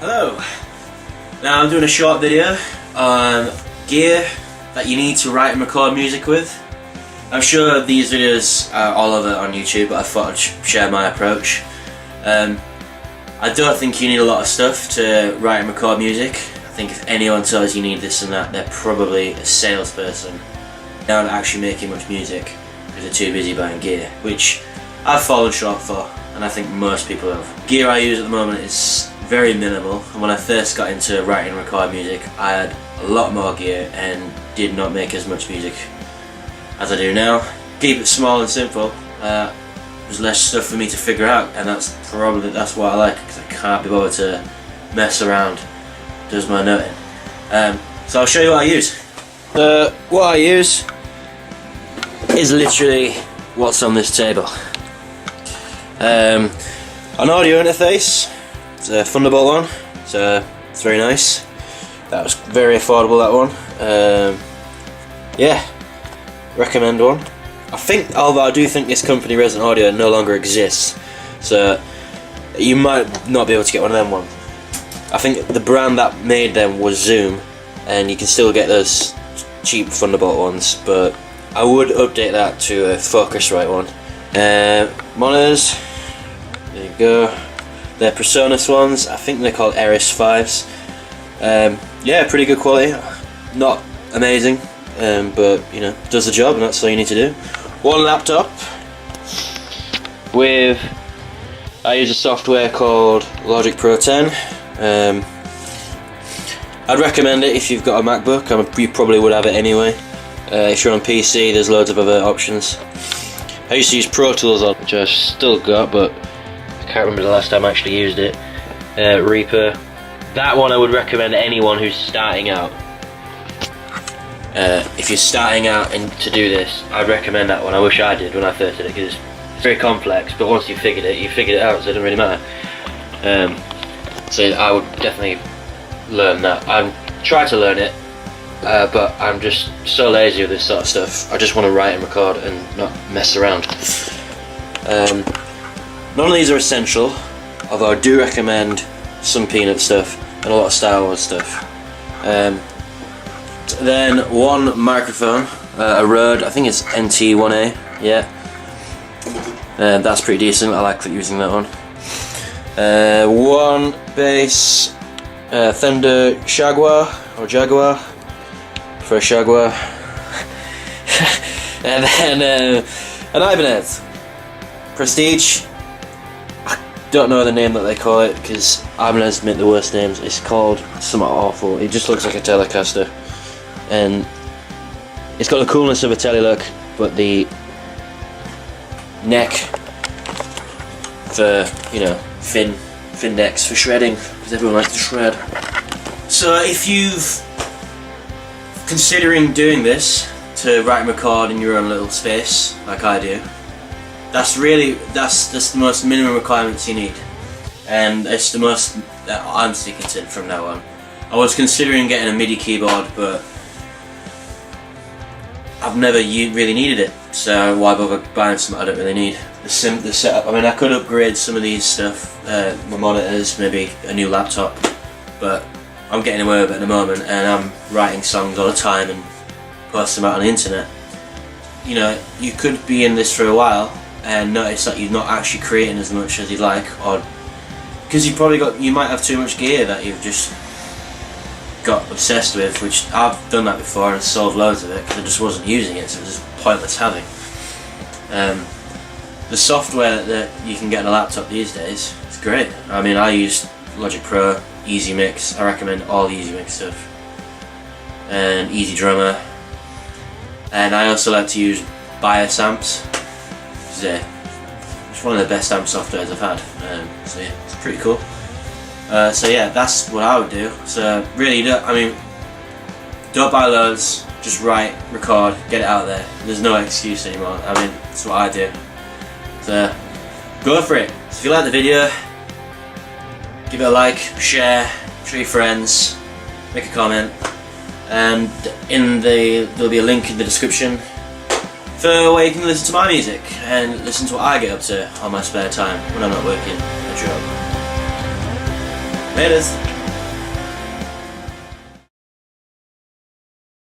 Hello. Now I'm doing a short video on gear that you need to write and record music with. I'm sure these videos are all over on YouTube, but I thought I'd share my approach. I don't think you need a lot of stuff to write and record music. I think if anyone tells you need this and that, they're probably a salesperson. They aren't actually making much music because they're too busy buying gear, which I've fallen short for, and I think most people have. Gear I use at the moment is very minimal, and when I first got into writing and record music, I had a lot more gear and did not make as much music as I do now. Keep it small and simple. There's less stuff for me to figure out, and that's what I like, because I can't be bothered to mess around. Does my noting. So I'll show you what I use. What I use is literally what's on this table. An audio interface. It's a Thunderbolt one, so it's very nice. That was very affordable, that one. Yeah, recommend one. Although I do think this company, Resident Audio, no longer exists, so you might not be able to get one of them ones. I think the brand that made them was Zoom, and you can still get those cheap Thunderbolt ones, but I would update that to a Focusrite one. Monitors, there you go. They're Presonus ones. I think they're called Eris 5s. Yeah, pretty good quality. Not amazing, but you know, does the job, and that's all you need to do. One laptop with, I use a software called Logic Pro 10. I'd recommend it if you've got a MacBook. You probably would have it anyway. If you're on PC, there's loads of other options. I used to use Pro Tools on, which I've still got, but I can't remember the last time I actually used it. Reaper. That one I would recommend anyone who's starting out. If you're starting out and to do this, I'd recommend that one. I wish I did when I first did it, because it's very complex, but once you figured it out, so it doesn't really matter. So I would definitely learn that. I try to learn it, but I'm just so lazy with this sort of stuff. I just want to write and record and not mess around. None of these are essential, although I do recommend some Peanut stuff and a lot of Star Wars stuff. Then one microphone, a Rode, I think it's NT1A, yeah. That's pretty decent, I like using that one. One bass, Fender Jaguar, for a Jaguar. And then an Ibanez Prestige. I don't know the name that they call it, because Ibanez make the worst names. It's called something awful. It just looks like a Telecaster, and it's got the coolness of a Tele look, but the neck for, you know, fin necks for shredding, because everyone likes to shred. So if you've considering doing this to write and record in your own little space, like I do, that's the most minimum requirements you need, and it's the most that I'm sticking to from now on. I was considering getting a MIDI keyboard, but I've never really needed it, so why bother buying something I don't really need? The setup, I mean, I could upgrade some of these stuff, my monitors, maybe a new laptop, but I'm getting away with it at the moment, and I'm writing songs all the time and post them out on the internet. You know, you could be in this for a while and notice that you're not actually creating as much as you'd like, or because you might have too much gear that you've just got obsessed with, which I've done that before and solved loads of it because I just wasn't using it, so it was just pointless having. The software that you can get on a laptop these days is great. I mean, I use Logic Pro, Easy Mix. I recommend all the Easy Mix stuff, and Easy Drummer. And I also like to use Bias amps. It's one of the best amp softwares I've had. So yeah, it's pretty cool. So yeah, that's what I would do. So really, don't buy loads. Just write, record, get it out there. There's no excuse anymore. I mean, that's what I do. So go for it. So if you like the video, give it a like, share, show your friends, make a comment, and there'll be a link in the description for where you can listen to my music and listen to what I get up to on my spare time when I'm not working a job. Laters.